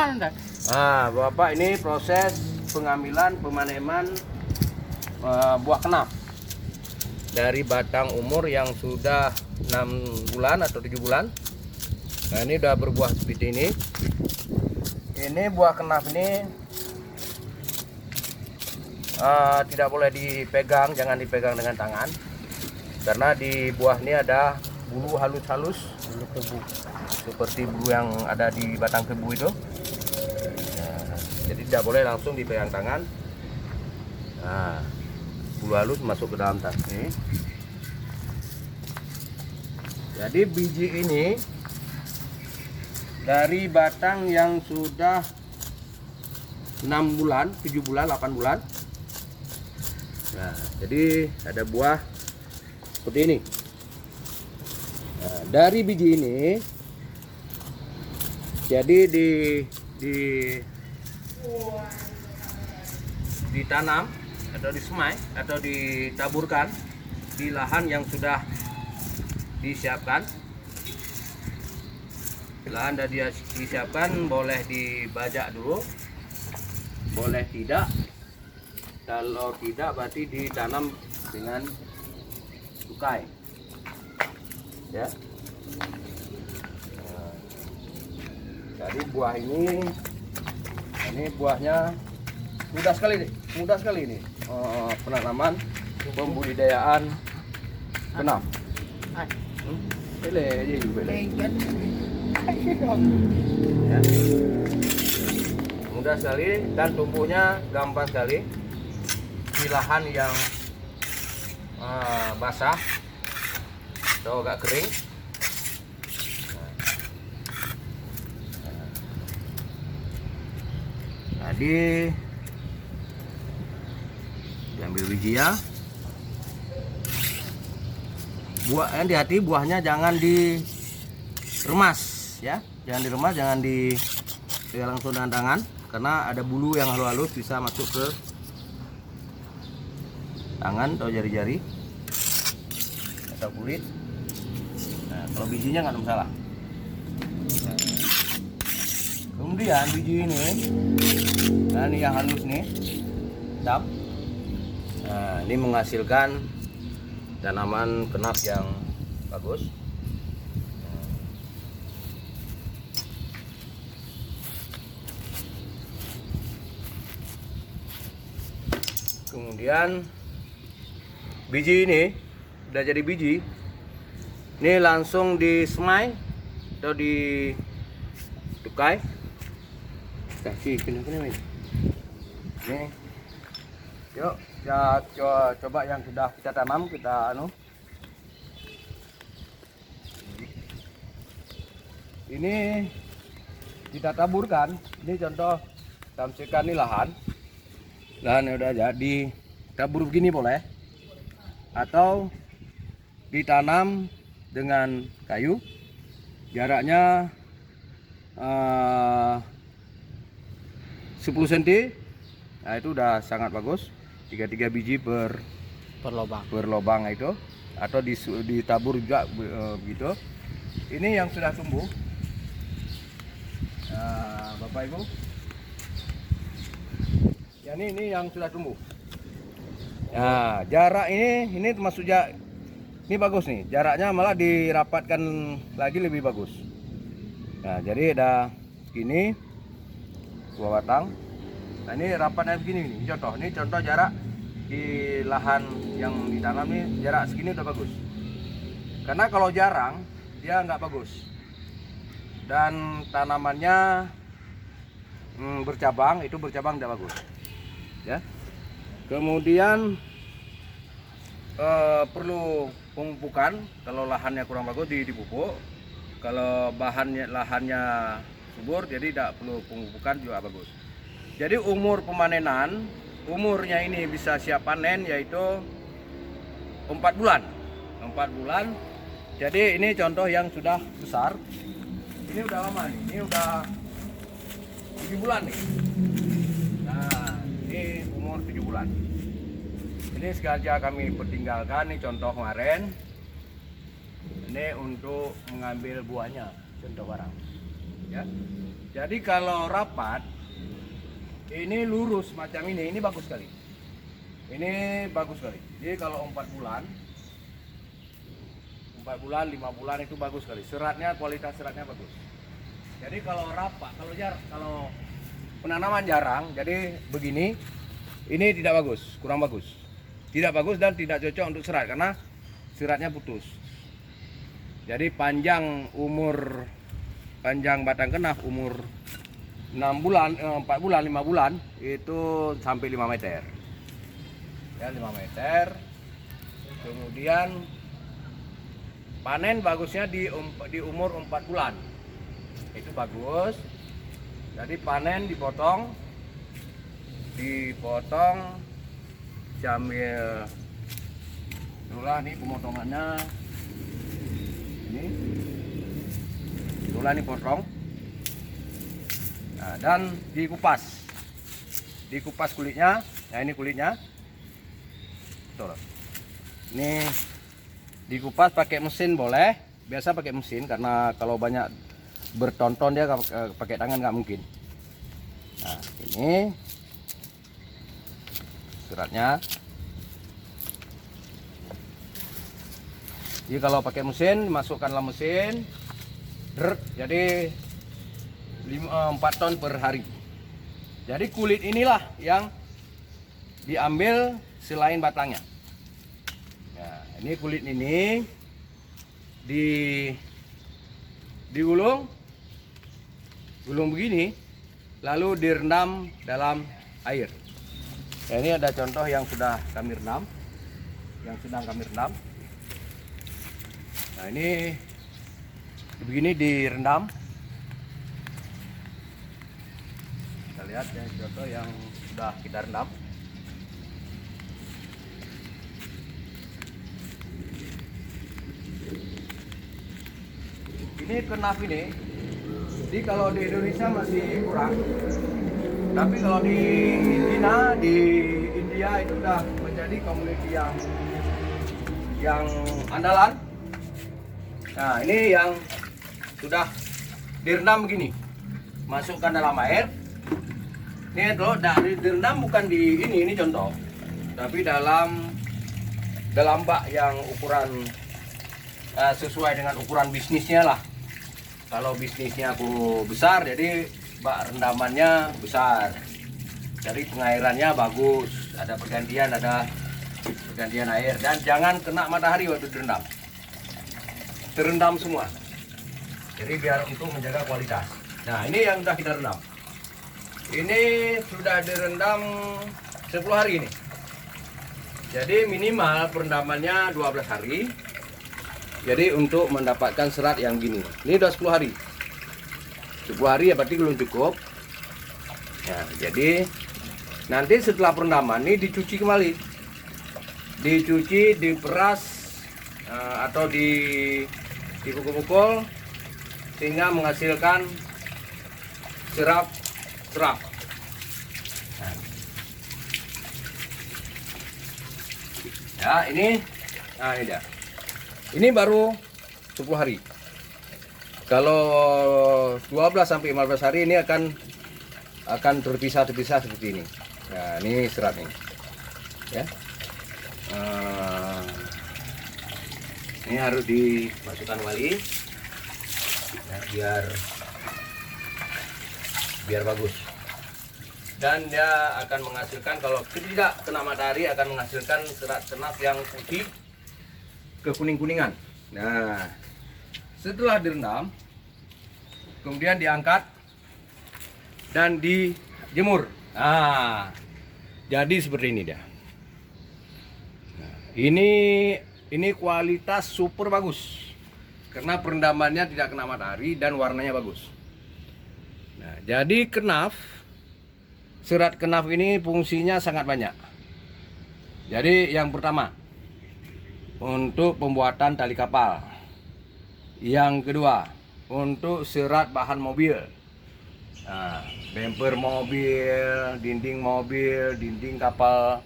mana? Nah, Bapak, ini proses pengambilan pemaneman buah kenaf dari batang umur yang sudah 6 bulan atau 7 bulan. Nah, ini udah berbuah seperti ini. Ini buah kenaf ini tidak boleh dipegang, jangan dipegang dengan tangan, karena di buah ini ada bulu halus-halus, bulu kebu, seperti bulu yang ada di batang kebu itu. Nah, jadi tidak boleh langsung dipegang tangan. Nah, bulu halus masuk ke dalam tas ini. Jadi biji ini dari batang yang sudah 6 bulan, 7 bulan, 8 bulan. Nah, jadi ada buah seperti ini. Nah, dari biji ini jadi ditanam atau disemai atau ditaburkan di lahan yang sudah disiapkan. Lahan sudah disiapkan, boleh dibajak dulu, boleh tidak. Kalau tidak berarti ditanam dengan tukai, ya. Nah, jadi buah ini buahnya mudah sekali ini penanaman pembudidayaan kenaf. Ya. Mudah sekali dan tumbuhnya gampang sekali di lahan yang basah atau agak kering. Jadi diambil bijinya, hati-hati buahnya jangan diremas, ya, jangan diremas, jangan dipegang langsung dengan tangan, karena ada bulu yang halus-halus bisa masuk ke tangan atau jari-jari atau kulit. Nah, kalau bijinya nggak ada masalah. Nah, kemudian biji ini, nah ini yang halus nih, nah ini menghasilkan tanaman kenaf yang bagus. Kemudian biji ini udah jadi biji, ini langsung disemai atau ditukai. Kasih kena ini. Nih, yuk ya, coba yang sudah kita tanam, kita ini kita taburkan. Ini contoh tamsikan ini lahan yang udah jadi, tabur begini boleh, atau ditanam dengan kayu, jaraknya 10 cm. Nah, itu udah sangat bagus. 3 biji per lobang itu, atau ditabur juga begitu. Ini yang sudah tumbuh, Bapak Ibu. Ya, ini yang sudah tumbuh. Nah, jarak ini termasuk ini bagus nih. Jaraknya malah dirapatkan lagi lebih bagus. Nah, jadi ada segini buah batang. Nah, ini rapatnya begini nih. Ini contoh jarak di lahan yang ditanam nih, jarak segini udah bagus. Karena kalau jarang dia nggak bagus. Dan tanamannya bercabang tidak bagus. Ya. Kemudian perlu pemupukan. Kalau lahannya kurang bagus dipupuk. Kalau lahannya subur, jadi tidak perlu pemupukan juga bagus. Jadi umurnya ini bisa siap panen yaitu 4 bulan. 4 bulan. Jadi ini contoh yang sudah besar. Ini udah lama nih. Ini udah 7 bulan nih. Nah, ini umur 7 bulan. Ini sengaja kami pertinggalkan, nih contoh kemarin. Ini untuk mengambil buahnya, contoh barang. Ya. Jadi kalau rapat ini lurus macam ini bagus sekali. Ini bagus sekali. Jadi kalau 4 bulan, 5 bulan itu bagus sekali. Seratnya, kualitas seratnya bagus. Jadi kalau rapat, kalau penanaman jarang, jadi begini, ini tidak bagus, kurang bagus. Tidak bagus dan tidak cocok untuk serat karena seratnya putus. Jadi panjang batang kenaf umur 6 bulan, 4 bulan, 5 bulan itu sampai 5 meter. Ya, 5 meter. Kemudian panen bagusnya di umur 4 bulan. Itu bagus. Jadi panen dipotong sambil itulah nih pemotongannya. Itulah nih potong. Nah, dan dikupas kulitnya. Nah, ini kulitnya. Tuh. Ini dikupas pakai mesin boleh. Biasa pakai mesin karena kalau banyak bertonton dia pakai tangan nggak mungkin. Nah, ini seratnya. Jadi kalau pakai mesin, masukkan dalam mesin, jadi 4 ton per hari. Jadi kulit inilah yang diambil selain batangnya. Nah, ini kulit ini digulung begini, lalu direndam dalam air. Nah, ini ada contoh yang sudah kami rendam, yang sedang kami rendam. Nah, ini begini direndam. Kita lihat yang contoh yang sudah kita rendam. Ini kenaf ini, jadi kalau di Indonesia masih kurang, tapi kalau di China, di India itu sudah menjadi komuniti yang andalan. Nah, ini yang sudah direndam begini, masukkan dalam air. Ini tuh dari direndam bukan di ini contoh, tapi dalam bak yang ukuran sesuai dengan ukuran bisnisnya lah. Kalau bisnisnya aku besar, jadi bak rendamannya besar. Jadi pengairannya bagus, ada pergantian air dan jangan kena matahari waktu direndam. Terendam semua. Jadi biar untuk menjaga kualitas. Nah, ini yang sudah kita rendam. Ini sudah direndam 10 hari ini. Jadi minimal perendamannya 12 hari. Jadi untuk mendapatkan serat yang gini. Ini udah 10 hari. 10 hari ya berarti belum cukup. Nah, jadi nanti setelah perendaman ini dicuci kembali. Dicuci, diperas atau dipukul-pukul sehingga menghasilkan serap. Nah, ini dia. Ini baru 10 hari. Kalau 12 sampai 15 hari ini akan terpisah seperti ini. Nah, ini serat nih. Ya. Ini harus dimasukkan kembali. Ya, biar bagus. Dan dia akan menghasilkan, kalau tidak kena matahari, akan menghasilkan serat kenaf yang putih kekuning-kuningan. Nah, setelah direndam, kemudian diangkat dan dijemur. Nah, jadi seperti ini dia. Nah, ini kualitas super bagus karena perendamannya tidak kena matahari dan warnanya bagus. Nah, jadi serat kenaf ini fungsinya sangat banyak. Jadi yang pertama, untuk pembuatan tali kapal. Yang kedua, untuk serat bahan mobil. Nah, bumper mobil, dinding kapal,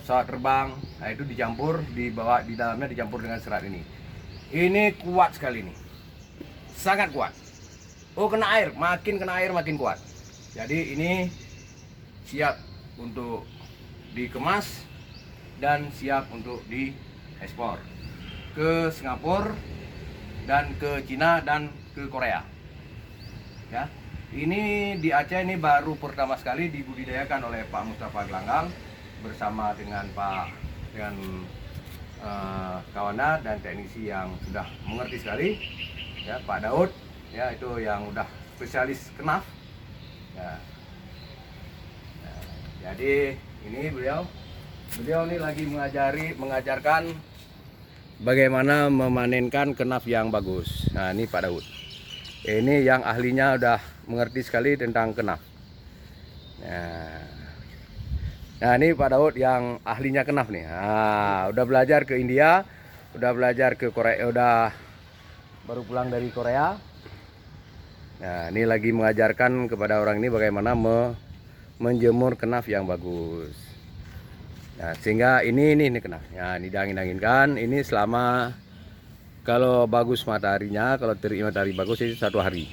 pesawat terbang. Nah, itu dicampur, di dalamnya dicampur dengan serat ini. Ini kuat sekali nih. Sangat kuat. Oh, kena air makin kuat. Jadi ini siap untuk dikemas dan siap untuk diekspor ke Singapura dan ke Cina dan ke Korea. Ya, ini di Aceh ini baru pertama sekali dibudidayakan oleh Pak Mustafa Gelanggang bersama dengan kawannya dan teknisi yang sudah mengerti sekali, ya, Pak Daud, ya, itu yang udah spesialis kenaf. Ya. Nah, jadi ini beliau ini lagi mengajarkan bagaimana memanenkan kenaf yang bagus. Nah, ini Pak Daud. Ini yang ahlinya udah mengerti sekali tentang kenaf. Nah, ini Pak Daud yang ahlinya kenaf nih. Nah, udah belajar ke India, udah belajar ke Korea, udah baru pulang dari Korea. Nah, ini lagi mengajarkan kepada orang ini bagaimana menjemur kenaf yang bagus. Nah, sehingga ini kenaf. Nah, ini diangin-anginkan. Ini selama, kalau bagus mataharinya, kalau terik matahari bagus itu 1 hari.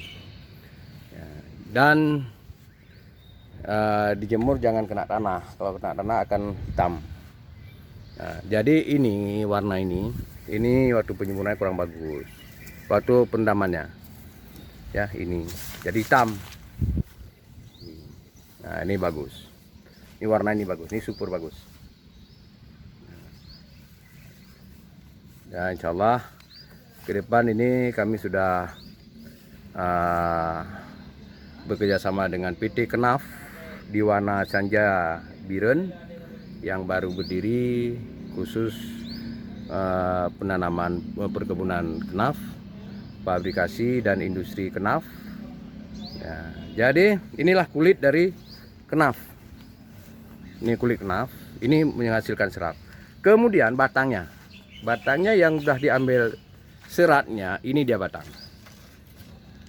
Ya, dan dijemur jangan kena tanah. Kalau kena tanah akan hitam. Nah, jadi ini warna ini waktu penjemurannya kurang bagus. Waktu pendamannya, ya, ini jadi hitam. Nah, ini bagus. Ini warna ini bagus. Ini super bagus. Ya, insya Allah ke depan ini kami sudah bekerja sama dengan PT Kenaf Diwana Sanja Biren yang baru berdiri khusus penanaman perkebunan kenaf, fabrikasi dan industri kenaf. Ya, jadi inilah kulit dari kenaf. Ini kulit kenaf, ini menghasilkan serat. Kemudian batangnya yang sudah diambil seratnya, ini dia batang.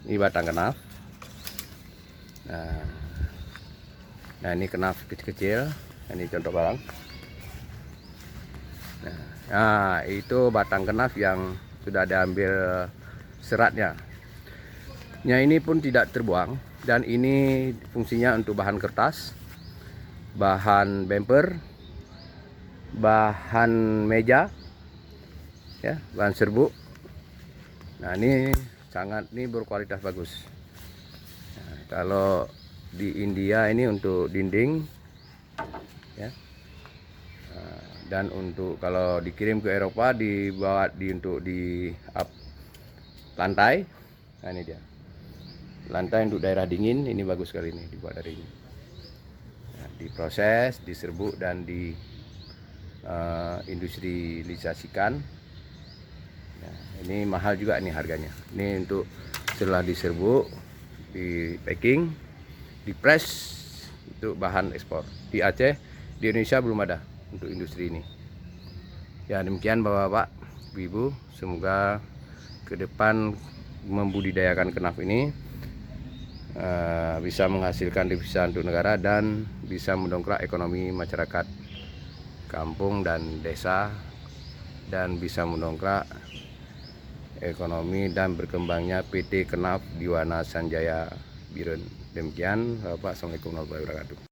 Ini batang kenaf. Nah, ini kenaf kecil-kecil. Ini contoh barang. Nah, itu batang kenaf yang sudah diambil seratnya. Ini pun tidak terbuang, dan ini fungsinya untuk bahan kertas, bahan bumper, bahan meja, ya, bahan serbuk. Nah, ini berkualitas bagus. Nah, kalau di India ini untuk dinding, ya, dan untuk kalau dikirim ke Eropa dibawa untuk di lantai. Nah, ini dia lantai untuk daerah dingin, ini bagus sekali, ini dibuat dari ini. Nah, diproses, diserbuk dan di industrialisasikan. Nah, ini mahal juga nih harganya. Ini untuk setelah diserbuk, di packing, dipres, itu bahan ekspor. Di Aceh, di Indonesia belum ada untuk industri ini. Ya, demikian Bapak-bapak, Ibu, semoga ke depan membudidayakan kenaf ini bisa menghasilkan devisa untuk negara dan bisa mendongkrak ekonomi masyarakat kampung dan desa, dan bisa mendongkrak ekonomi dan berkembangnya PT Kenaf Diwana Sanjaya Biren. Demikian Bapak, assalamualaikum warahmatullahi wabarakatuh.